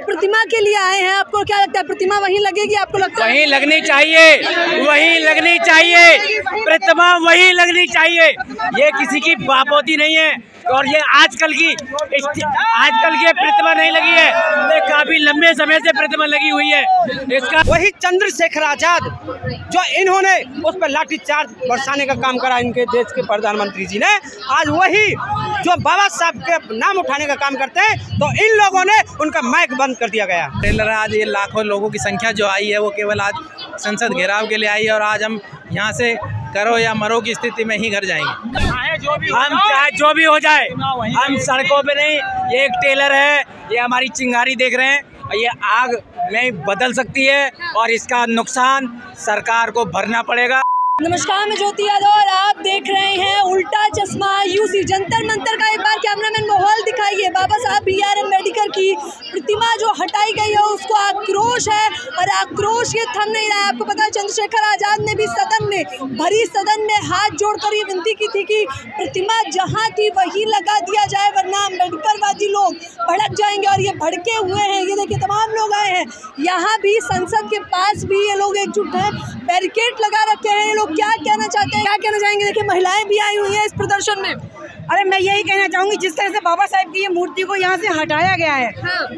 प्रतिमा के लिए आए हैं, आपको क्या लगता है प्रतिमा वहीं लगेगी? आपको लगता है वहीं लगनी चाहिए, वहीं लगनी चाहिए, प्रतिमा वहीं लगनी चाहिए। ये किसी की बापोती नहीं है और ये आजकल की प्रतिमा नहीं लगी है, ये काफी लंबे समय से प्रतिमा लगी हुई है। इसका वही चंद्रशेखर आजाद जो इन्होंने उस पर लाठीचार्ज बरसाने का काम करा इनके देश के प्रधानमंत्री जी ने, आज वही जो बाबा साहब के नाम उठाने का काम करते हैं तो इन लोगों ने उनका माइक बंद कर दिया गया। ट्रेलर आज ये लाखों लोगों की संख्या जो आई है वो केवल आज संसद घेराव के लिए आई है और आज हम यहाँ से करो या मरो की स्थिति में ही घर जाएंगे। हम चाहे जो भी हो जाए, हम सड़कों पे नहीं। ये एक टेलर है, ये हमारी चिंगारी देख रहे हैं, ये आग में बदल सकती है और इसका नुकसान सरकार को भरना पड़ेगा। नमस्कार, मैं ज्योति यादव और आप देख रहे हैं उल्टा चश्मा यूसी। जंतर मंतर का एक बार कैमरामैन माहौल दिखाइए। बाबा साहब BR अम्बेडकर की प्रतिमा जो हटाई गई है उसको आक्रोश है और आक्रोश ये थम नहीं रहा है। आपको पता है चंद्रशेखर आजाद ने भी सदन में, भरी सदन में हाथ जोड़कर ये विनती की थी कि प्रतिमा जहाँ थी वही लगा दिया जाए, वरना अम्बेडकरवादी लोग भड़क जाएंगे। और ये भड़के हुए हैं, ये देखिए तमाम लोग आए हैं। यहाँ भी संसद के पास भी ये लोग एकजुट हैं, बैरिकेड लगा रखे हैं। ये लोग क्या कहना चाहते हैं, क्या कहना चाहेंगे? देखिए महिलाएं भी आई हुई हैं इस प्रदर्शन में। अरे मैं यही कहना चाहूंगी, जिस तरह से बाबा साहब की ये मूर्ति को यहाँ से हटाया गया है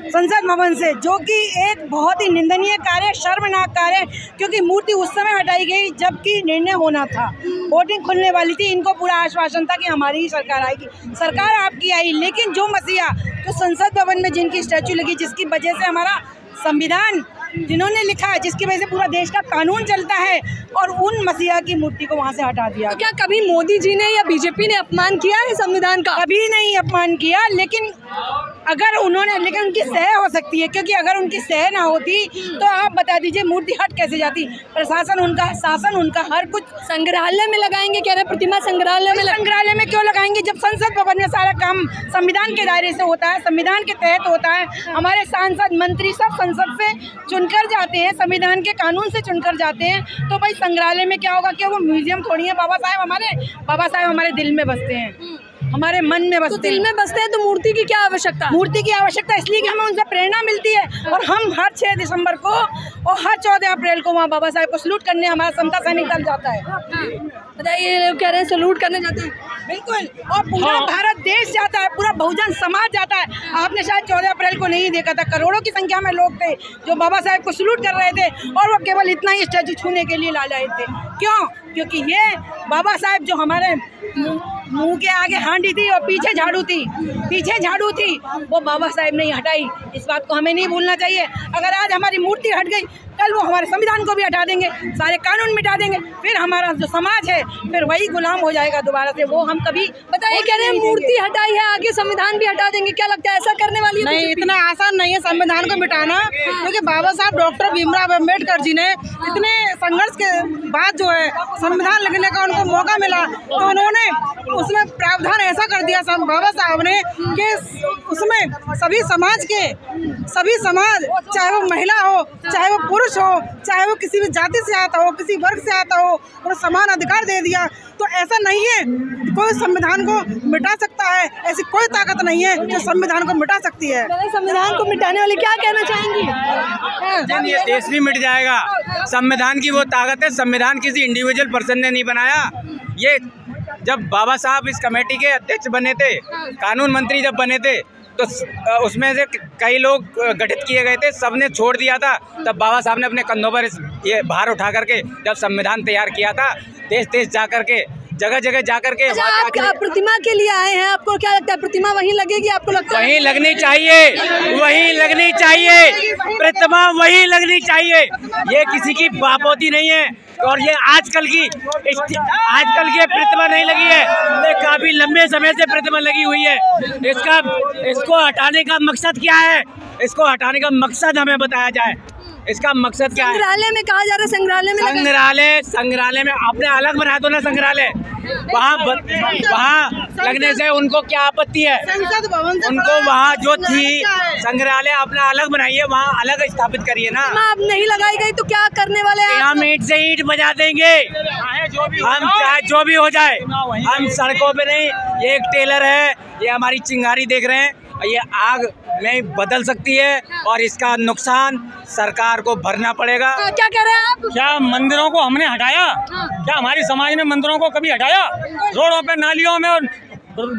संसद भवन से, जो कि एक बहुत ही निंदनीय कार्य, शर्मनाक कार्य है, क्योंकि मूर्ति उस समय हटाई गई जबकि निर्णय होना था, वोटिंग खुलने वाली थी। इनको पूरा आश्वासन था कि हमारी ही सरकार आएगी। सरकार आपकी आई, लेकिन जो मसीहा तो संसद भवन में जिनकी स्टैचू लगी, जिसकी वजह से हमारा संविधान जिन्होंने लिखा है, जिसकी वजह से पूरा देश का कानून चलता है, और उन मसीहा की मूर्ति को वहाँ से हटा दिया। तो क्या कभी मोदी जी ने या बीजेपी ने अपमान किया है संविधान का? कभी नहीं अपमान किया, लेकिन अगर उन्होंने, लेकिन उनकी सह हो सकती है, क्योंकि अगर उनकी सह ना होती तो आप बता दीजिए मूर्ति हट कैसे जाती। प्रशासन उनका, शासन उनका, हर कुछ। संग्रहालय में लगाएंगे कह रहे, प्रतिमा संग्रहालय में। संग्रहालय में क्यों लगाएंगे जब संसद भवन में सारा काम संविधान के दायरे से होता है, संविधान के तहत होता है। हमारे सांसद मंत्री सब संसद से चुनकर जाते हैं, संविधान के कानून से चुनकर जाते हैं। तो भाई संग्रहालय में क्या होगा? क्या वो म्यूजियम थोड़ी है? बाबा साहब हमारे दिल में बसते हैं, हमारे मन में बसते हैं। दिल में बसते हैं तो मूर्ति की क्या आवश्यकता? मूर्ति की आवश्यकता इसलिए कि हमें उनसे प्रेरणा मिलती है, और हम हर 6 दिसंबर को और हर 14 अप्रैल को वहाँ बाबा साहब को सैल्यूट करने हमारा समता सैनिक दल जाता है। बताइए, कह रहे हैं सैल्यूट करने जाते हैं? बिल्कुल, और पूरा भारत देश जाता है, पूरा बहुजन समाज जाता है। आपने शायद 14 अप्रैल को नहीं देखा था, करोड़ों की संख्या में लोग थे जो बाबा साहब को सैल्यूट कर रहे थे, और वो केवल इतना ही स्टैचू छूने के लिए ला रहे थे। क्यों? क्योंकि ये बाबा साहब जो हमारे मुंह के आगे हांडी थी और पीछे झाड़ू थी, वो बाबा साहब ने हटाई। इस बात को हमें नहीं भूलना चाहिए। अगर आज हमारी मूर्ति हट गई, कल वो हमारे संविधान को भी हटा देंगे, सारे कानून मिटा देंगे, फिर हमारा जो समाज है फिर वही गुलाम हो जाएगा दोबारा से। वो हम कभी, बताइए, कह रहे हैं मूर्ति हटाई है, आगे संविधान भी हटा देंगे, क्या लगता है ऐसा करने वाली है? नहीं, इतना आसान नहीं है संविधान को मिटाना, क्योंकि बाबा साहब डॉक्टर भीमराव अम्बेडकर जी ने इतने संघर्ष के बाद जो है संविधान लिखने का उनको मौका मिला, तो उन्होंने उसमें प्रावधान ऐसा कर दिया बाबा साहब ने कि उसमें सभी समाज, चाहे वो महिला हो, चाहे वो पुरुष हो, चाहे वो किसी भी जाति से आता हो, किसी वर्ग से आता हो, और समान अधिकार दे दिया। तो ऐसा नहीं है कोई संविधान को मिटा सकता है, ऐसी कोई ताकत नहीं है जो संविधान को मिटा सकती है। संविधान को मिटाने वाले क्या कहना चाहेंगी? ये देश भी मिट जाएगा। संविधान की वो ताकत है, संविधान किसी इंडिविजुअल पर्सन ने नहीं बनाया। ये जब बाबा साहब इस कमेटी के अध्यक्ष बने थे, कानून मंत्री जब बने थे, तो उसमें से कई लोग गठित किए गए थे, सबने छोड़ दिया था। तब बाबा साहब ने अपने कंधों पर ये भार उठा करके जब संविधान तैयार किया था, देश जा करके, जगह जगह जा करके। आप प्रतिमा के लिए आए हैं, आपको क्या लगता है प्रतिमा वहीं लगेगी? आपको लगता है वहीं लगनी चाहिए, वहीं लगनी चाहिए, प्रतिमा वहीं लगनी चाहिए। ये किसी की बापोती नहीं है और ये आजकल की प्रतिमा नहीं लगी है, ये काफी लंबे समय से प्रतिमा लगी हुई है। इसको हटाने का मकसद क्या है? इसको हटाने का मकसद हमें बताया जाए। इसका मकसद क्या है? संग्रहालय में कहा जा रहा है, संग्रहालय में आपने अलग बना दो ना संग्रहालय, वहाँ लगने से उनको क्या आपत्ति है? उनको वहाँ जो थी संग्रहालय अपना अलग बनाइए, वहाँ अलग स्थापित करिए ना। अब नहीं लगाई गई तो क्या करने वाले हैं? हम ईंट से ईंट बजा देंगे, हम चाहे जो भी हो जाए, हम सड़कों पे नहीं। ये एक टेलर है, ये हमारी चिंगारी देख रहे हैं, ये आग में बदल सकती है और इसका नुकसान सरकार को भरना पड़ेगा। क्या कह रहे हैं आप? क्या मंदिरों को हमने हटाया? क्या हमारी समाज ने मंदिरों को कभी हटाया? रोडों पे, नालियों में और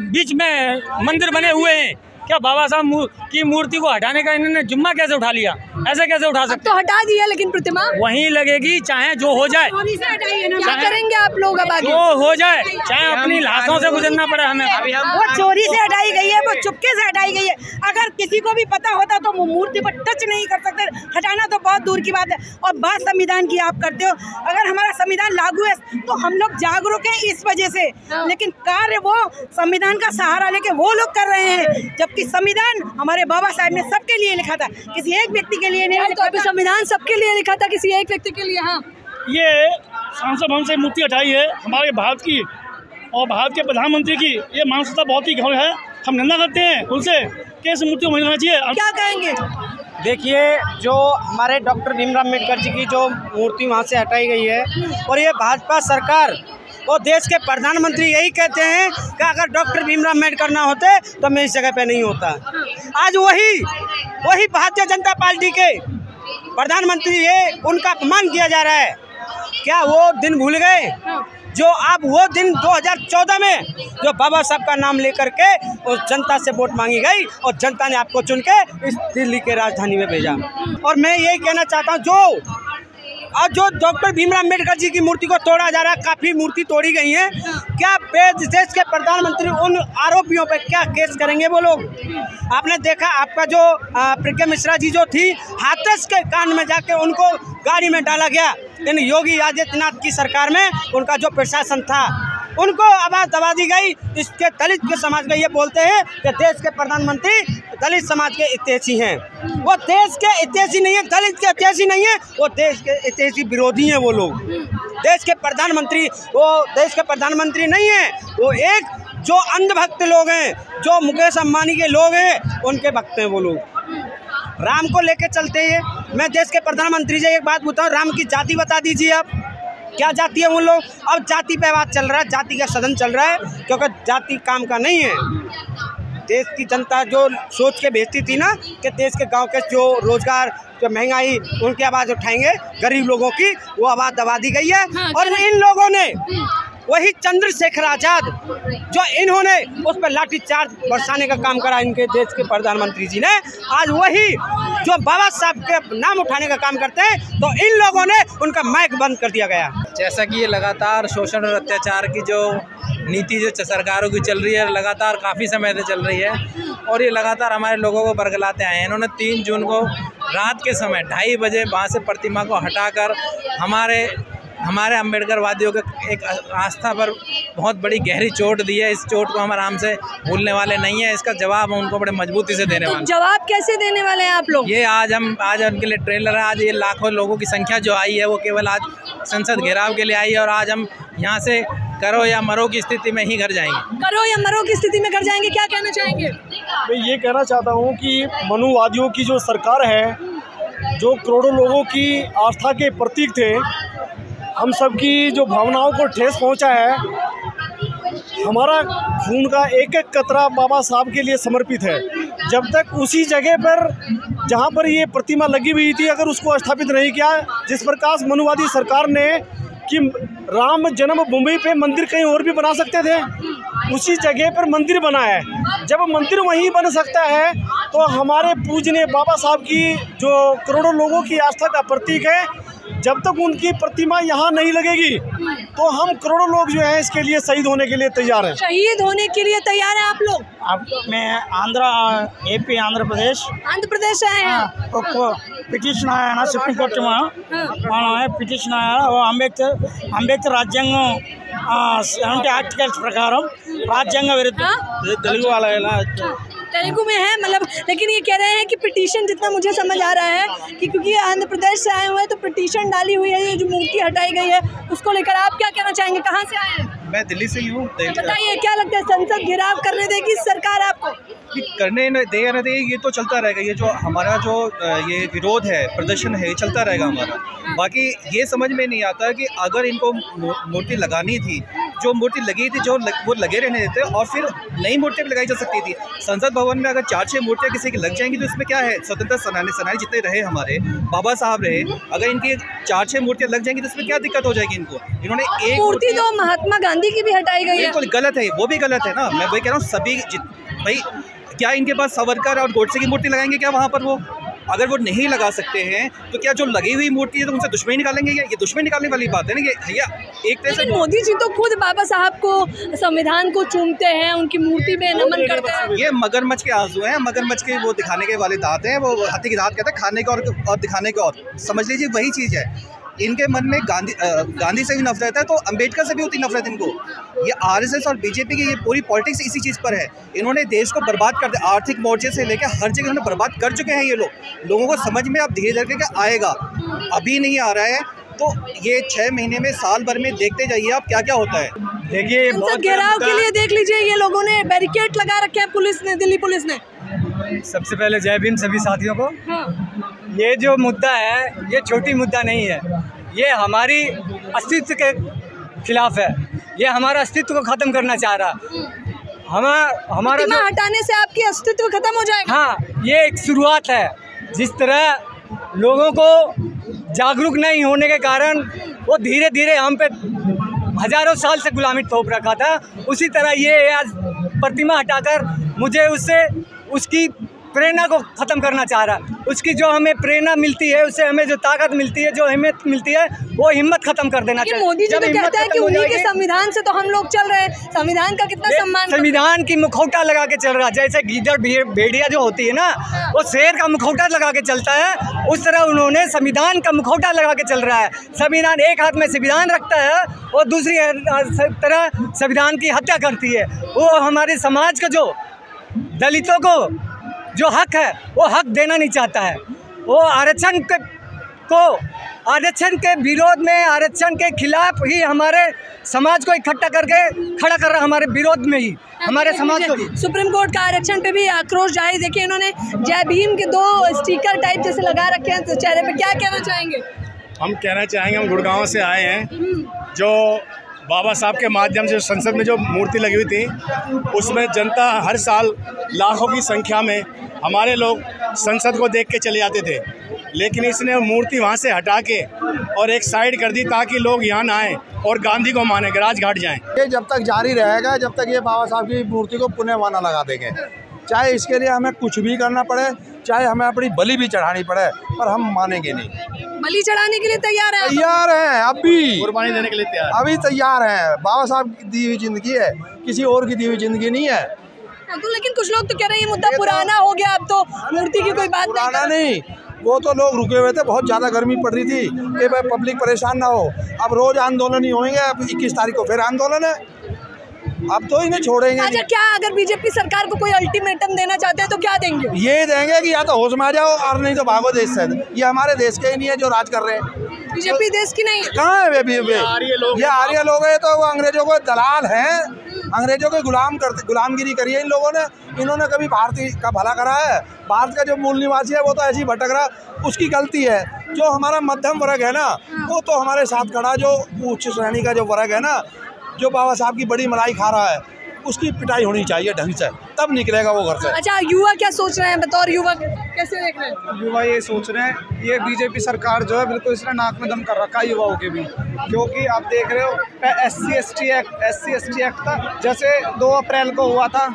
बीच में मंदिर बने हुए हैं। क्या बाबा साहब की मूर्ति को हटाने का इन्होंने जिम्मा कैसे उठा लिया? ऐसे कैसे उठा सकते? तो हटा दिया, लेकिन प्रतिमा वहीं लगेगी, चाहे जो हो जाए। क्या करेंगे आप लोग अब आगे? जो हो जाए, चाहे अपनी लाशों से गुजरना पड़े हमें। वो चोरी से हटाई गई है, वो चुपके से हटाई गई है। अगर किसी को भी पता होता तो वो मूर्ति पर टच नहीं कर सकते। हटाना तो बहुत दूर की बात है। और बात संविधान की आप करते हो, अगर हमारा संविधान लागू है तो हम लोग जागरूक हैं इस वजह से, लेकिन कार्य वो संविधान का सहारा लेके वो लोग कर रहे हैं, जबकि संविधान हमारे बाबा साहब ने सबके लिए लिखा था, किसी एक व्यक्ति के लिए नहीं तो लिखा अभी था। संविधान सबके लिए लिखा था, किसी एक व्यक्ति के लिए। हाँ, ये सांसद भवन से मूर्ति हटाई है हमारे भारत की और भारत के प्रधानमंत्री की, ये मानसिकता बहुत ही घोर है। हम निंदा करते हैं उनसे कि इस मूर्ति को नहीं होना चाहिए। क्या कहेंगे? देखिए, जो हमारे डॉक्टर भीमराव अम्बेडकर जी की जो मूर्ति वहाँ से हटाई गई है, और ये भाजपा सरकार और देश के प्रधानमंत्री यही कहते हैं कि अगर डॉक्टर भीमराव अम्बेडकर ना होते तो मैं इस जगह पे नहीं होता। आज वही भारतीय जनता पार्टी के प्रधानमंत्री है, उनका अपमान किया जा रहा है। क्या वो दिन भूल गए जो आप वो दिन 2014 में जो बाबा साहब का नाम लेकर के उस जनता से वोट मांगी गई और जनता ने आपको चुन के इस दिल्ली के राजधानी में भेजा। और मैं यही कहना चाहता हूँ, जो डॉक्टर भीमराव अम्बेडकर जी की मूर्ति को तोड़ा जा रहा है, काफ़ी मूर्ति तोड़ी गई है, क्या देश के प्रधानमंत्री उन आरोपियों पे क्या केस करेंगे वो लोग? आपने देखा, आपका जो प्रज्ञा मिश्रा जी जो थी, हाथरस के कांड में जाके उनको गाड़ी में डाला गया। इन योगी आदित्यनाथ की सरकार में उनका जो प्रशासन था, उनको आवाज़ दबा दी गई। इसके दलित के समाज का ये बोलते हैं कि देश के प्रधानमंत्री दलित समाज के हितैषी हैं। वो देश के हितैषी नहीं है, दलित के हितैषी नहीं है, वो देश के हितैषी विरोधी हैं। वो लोग देश के प्रधानमंत्री, वो देश के प्रधानमंत्री नहीं है, वो एक जो अंधभक्त लोग हैं, जो मुकेश अंबानी के लोग हैं, उनके भक्त हैं वो लोग। राम को लेके चलते हैं। मैं देश के प्रधानमंत्री से एक बात बताऊँ, राम की जाति बता दीजिए आप, क्या जाति है उन लोग? अब जाति पे बात चल रहा है, जाति का सदन चल रहा है, क्योंकि जाति काम का नहीं है। देश की जनता जो सोच के भेजती थी ना कि देश के गांव के जो रोजगार, जो महंगाई, उनकी आवाज़ उठाएंगे, गरीब लोगों की, वो आवाज़ दबा दी गई है। और इन लोगों ने वही चंद्रशेखर आज़ाद, जो इन्होंने उस पर लाठीचार्ज बरसाने का काम करा इनके देश के प्रधानमंत्री जी ने, आज वही जो बाबा साहब के नाम उठाने का काम करते हैं, तो इन लोगों ने उनका माइक बंद कर दिया गया। जैसा कि ये लगातार शोषण और अत्याचार की जो नीति जो सरकारों की चल रही है, लगातार काफ़ी समय से चल रही है और ये लगातार हमारे लोगों को बरगलाते आए हैं। इन्होंने 3 जून को रात के समय 2:30 बजे वहाँ से प्रतिमा को हटाकर हमारे अम्बेडकरवादियों के एक आस्था पर बहुत बड़ी गहरी चोट दी है। इस चोट को हम आराम से भूलने वाले नहीं हैं। इसका जवाब हम उनको बड़े मजबूती से देने वाले हैं। जवाब कैसे देने वाले हैं आप लोग? ये आज उनके लिए ट्रेलर है। आज ये लाखों लोगों की संख्या जो आई है, वो केवल आज संसद घेराव के लिए आई है और आज हम यहाँ से करो या मरो की स्थिति में ही घर जाएंगे। करो या मरो की स्थिति में घर जाएंगे। क्या कहना चाहेंगे? मैं ये कहना चाहता हूँ कि मनुवादियों की जो सरकार है, जो करोड़ों लोगों की आस्था के प्रतीक थे, हम सब की जो भावनाओं को ठेस पहुंचा है, हमारा खून का एक एक कतरा बाबा साहब के लिए समर्पित है। जब तक उसी जगह पर जहां पर ये प्रतिमा लगी हुई थी, अगर उसको स्थापित नहीं किया, जिस प्रकार मनुवादी सरकार ने कि राम जन्मभूमि पे मंदिर कहीं और भी बना सकते थे, उसी जगह पर मंदिर बना है। जब मंदिर वहीं बन सकता है तो हमारे पूजनीय बाबा साहब की जो करोड़ों लोगों की आस्था का प्रतीक है, जब तक उनकी प्रतिमा यहाँ नहीं लगेगी तो हम करोड़ों लोग जो है इसके लिए शहीद होने के लिए तैयार हैं। शहीद होने के लिए तैयार हैं आप लोग? मैं ఏపీ ఆంధ్రప్రదేశ్ से आए हैं। ఒక పిటిషన్ ఆయన సుప్రీం కోర్టు మనం పిటిషన్ అంబేద్కర్ రాజ్యాంగం 70 ఆర్టికల్స్ ప్రకారం రాజ్యాంగ విరుద్ధ తెలుగు వాళ్ళ तेलुगु में है मतलब, लेकिन ये कह रहे हैं कि पिटीशन, जितना मुझे समझ आ रहा है कि क्योंकि आंध्र प्रदेश से आए हुए हैं तो पिटीशन डाली हुई है, ये जो मूर्ति हटाई गई है उसको लेकर आप क्या कहना चाहेंगे? कहाँ से आए हैं? मैं दिल्ली से ही हूँ। बताइए, क्या लगता है संसद घेराव करने देगी सरकार आपको? करने न दे या न दे, ये तो चलता रहेगा। ये जो हमारा जो ये विरोध है, प्रदर्शन है, ये चलता रहेगा हमारा। बाकी ये समझ में नहीं आता कि अगर इनको मूर्ति लगानी थी जो मूर्ति लगी थी वो लगे रहने देते और फिर नई मूर्तियाँ भी लगाई जा सकती थी। संसद भवन में अगर 4-6 मूर्तियाँ किसी की लग जाएंगी तो इसमें क्या है, स्वतंत्रता सेनानी जितने रहे हमारे बाबा साहब रहे, अगर इनकी 4-6 मूर्तियाँ लग जाएंगी तो इसमें क्या दिक्कत हो जाएगी इनको। इन्होंने एक मूर्ति तो महात्मा गांधी की भी हटाई गई है, बिल्कुल गलत है, वो भी गलत है ना। मैं वही कह रहा हूँ, सभी भाई क्या इनके पास सावरकर और गोडसे की मूर्ति लगाएंगे क्या वहाँ पर? वो अगर वो नहीं लगा सकते हैं तो क्या जो लगी हुई मूर्ति है तो उनसे दुश्मनी निकालेंगे? ये दुश्मनी निकालने वाली बात है ना। ये भैया एक तरह से मोदी जी तो खुद बाबा साहब को, संविधान को चूमते हैं, उनकी मूर्ति में नमन करते हैं। ये मगरमच्छ के आंसू हैं, मगरमच्छ के वो दिखाने के वाले दांत हैं, वो हाथी के दांत कहते हैं, खाने के और दिखाने के और, समझ लीजिए वही चीज़ है। इनके मन में गांधी से भी नफरत है तो अंबेडकर से भी होती नफरत इनको। ये आरएसएस और बीजेपी की ये पूरी पॉलिटिक्स इसी चीज़ पर है। इन्होंने देश को बर्बाद कर दिया, आर्थिक मोर्चे से लेकर हर जगह इन्होंने बर्बाद कर चुके हैं ये लोग। लोगों को समझ में अब धीरे धीरे करके आएगा, अभी नहीं आ रहा है। तो ये 6 महीने में, साल भर में देखते जाइए आप क्या क्या होता है। देखिए संसद घेराव के लिए देख लीजिए, ये लोगों ने बैरिकेड लगा रखे हैं, पुलिस ने, दिल्ली पुलिस ने। सबसे पहले जय भीम सभी साथियों को। ये जो मुद्दा है ये छोटी मुद्दा नहीं है, ये हमारी अस्तित्व के खिलाफ है, ये हमारा अस्तित्व को ख़त्म करना चाह रहा। हमारा हटाने से आपकी अस्तित्व खत्म हो जाएगा। हाँ, ये एक शुरुआत है। जिस तरह लोगों को जागरूक नहीं होने के कारण वो धीरे धीरे हम पे हजारों साल से गुलामी थोप रखा था, उसी तरह ये आज प्रतिमा हटाकर मुझे उसकी प्रेरणा को ख़त्म करना चाह रहा है। उसकी जो हमें प्रेरणा मिलती है, उससे हमें जो ताकत मिलती है, जो हिम्मत मिलती है, वो हिम्मत खत्म कर देना चाहिए। मोदी जी तो कहता है कि उन्हीं के संविधान से तो हम लोग चल रहे हैं, संविधान का कितना सम्मान। संविधान की मुखौटा लगा के चल रहा है, जैसे गीदड़ भेड़िया जो होती है ना, वो शेर का मुखौटा लगा के चलता है, उस तरह उन्होंने संविधान का मुखौटा लगा के चल रहा है। संविधान, एक हाथ में संविधान रखता है और दूसरी तरह संविधान की हत्या करती है। वो हमारे समाज का जो दलितों को जो हक है वो हक देना नहीं चाहता है। वो आरक्षण के विरोध में, आरक्षण के खिलाफ ही हमारे समाज को इकट्ठा करके खड़ा कर रहा, हमारे विरोध में ही हमारे समाज को। सुप्रीम कोर्ट का आरक्षण पे भी आक्रोश जारी। देखिए इन्होंने जय भीम के 2 स्टिकर टाइप जैसे लगा रखे हैं तो चेहरे पे, क्या कहना चाहेंगे? हम कहना चाहेंगे, हम गुड़गांव से आए हैं, जो बाबा साहब के माध्यम से संसद में जो मूर्ति लगी हुई थी उसमें जनता हर साल लाखों की संख्या में हमारे लोग संसद को देख के चले जाते थे, लेकिन इसने मूर्ति वहाँ से हटा के और एक साइड कर दी ताकि लोग यहाँ ना आएँ और गांधी को माने, राजघाट जाएं। ये जब तक जारी रहेगा, जब तक ये बाबा साहब की मूर्ति को पुण्यवाना लगा देंगे, चाहे इसके लिए हमें कुछ भी करना पड़े, चाहे हमें अपनी बलि भी चढ़ानी पड़े, पर हम मानेंगे नहीं। बलि चढ़ाने के लिए तैयार है? तैयार हैं, अभी कुर्बानी देने के लिए तैयार, अभी तैयार हैं। बाबा साहब की दी हुई जिंदगी है, किसी और की दी हुई जिंदगी नहीं है। तो लेकिन कुछ लोग तो कह रहे हैं ये मुद्दा पुराना हो गया, अब तो मूर्ति की कोई बात पुराना नहीं, वो तो लोग रुके हुए थे, बहुत ज़्यादा गर्मी पड़ रही थी कि भाई पब्लिक परेशान ना हो। अब रोज आंदोलन ही होंगे, अब 21 तारीख को फिर आंदोलन है, अब तो इन्हें छोड़ेंगे। अच्छा, क्या अगर बीजेपी सरकार को कोई अल्टीमेटम देना चाहते हैं तो क्या देंगे? ये देंगे कि या तो होश में आ जाओ और नहीं तो भागो देश से। ये हमारे देश के ही नहीं है जो राज कर रहे हैं। बीजेपी देश की नहीं, कहाँ है ये आर्य लोग है, तो वो अंग्रेजों को दलाल हैं, अंग्रेजों के गुलामगिरी करी है इन लोगों ने। इन्होंने कभी भारतीय का भला करा है? भारत का जो मूल निवासी है वो तो ऐसे ही भटक रहा, उसकी गलती है। जो हमारा मध्यम वर्ग है ना, वो तो हमारे साथ खड़ा, जो उच्च श्रेणी का जो वर्ग है ना, जो बाबा साहब की बड़ी मलाई खा रहा है, उसकी पिटाई होनी चाहिए ढंग से, तब निकलेगा वो घर से। अच्छा, युवा क्या सोच रहे हैं, बतौर युवक कैसे देख रहे हैं? युवा ये सोच रहे हैं, ये बीजेपी सरकार जो है बिल्कुल इसने नाक में दम कर रखा है युवाओं के भी, क्योंकि आप देख रहे हो SC/ST एक्ट था, जैसे 2 अप्रैल को हुआ था,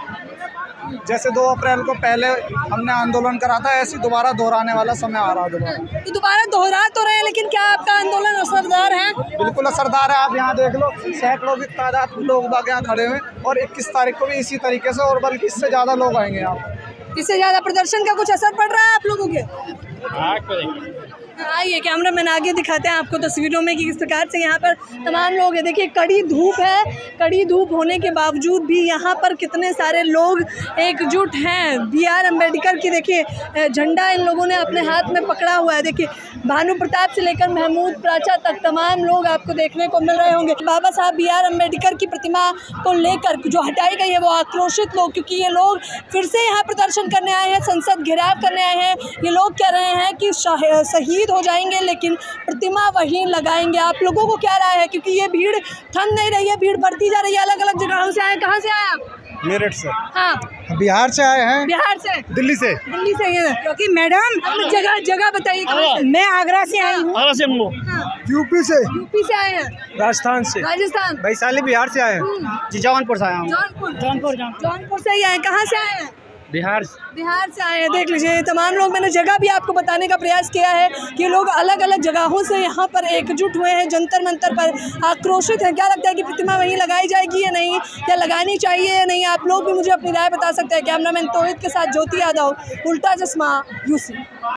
जैसे 2 अप्रैल को पहले हमने आंदोलन करा था, ऐसे दोबारा दोहराने वाला समय आ रहा है। तो दोबारा दोहरा तो रहे, लेकिन क्या आपका आंदोलन असरदार है? बिल्कुल असरदार है। आप यहाँ देख लो, सैकड़ों की तादाद लोग बाग यहाँ खड़े हुए, और 21 तारीख को भी इसी तरीके से, और बल्कि इससे ज़्यादा लोग आएंगे यहाँ। इससे ज़्यादा प्रदर्शन का कुछ असर पड़ रहा है आप लोगों के? आइए, कैमरामैन आगे दिखाते हैं आपको तस्वीरों में कि किस प्रकार से यहाँ पर तमाम लोग हैं। देखिए, कड़ी धूप है, कड़ी धूप होने के बावजूद भी यहाँ पर कितने सारे लोग एकजुट हैं। BR अम्बेडकर की देखिए झंडा इन लोगों ने अपने हाथ में पकड़ा हुआ है। देखिए, भानु प्रताप से लेकर महमूद प्राचा तक तमाम लोग आपको देखने को मिल रहे होंगे। बाबा साहब BR अम्बेडकर की प्रतिमा को लेकर जो हटाई गई है वो आक्रोशित लोग, क्योंकि ये लोग फिर से यहाँ प्रदर्शन करने आए हैं, संसद घेराव करने आए हैं। ये लोग कह रहे हैं कि शहीद आकर्षित हो जाएंगे, लेकिन प्रतिमा वहीं लगाएंगे। आप लोगों को क्या राय है, क्योंकि ये भीड़ थम नहीं रही है, भीड़ बढ़ती जा रही है। अलग अलग जगहों से आए, कहाँ से आए आप? मेरठ से। हाँ, बिहार से आए हैं। बिहार से? दिल्ली से। दिल्ली से ये, क्योंकि मैडम जगह बताइए कहाँ से? मैं आगरा से आई हूँ। आगरा से हम लोग यूपी से। यूपी से आए हैं? राजस्थान से। राजस्थान? वैशाली बिहार से आए हैं। जी जौनपुर से आया हूँ। जौनपुर से ही आए। कहाँ से आए हैं? बिहार से आए हैं। देख लीजिए तमाम लोग, मैंने जगह भी आपको बताने का प्रयास किया है कि लोग अलग अलग जगहों से यहाँ पर एकजुट हुए हैं, जंतर मंतर पर आक्रोशित हैं। क्या लगता है कि प्रतिमा वहीं लगाई जाएगी या नहीं, या लगानी चाहिए या नहीं? आप लोग भी मुझे अपनी राय बता सकते हैं। कैमरामैन तौहीद के साथ ज्योति यादव, उल्टा चश्मा, यूसी।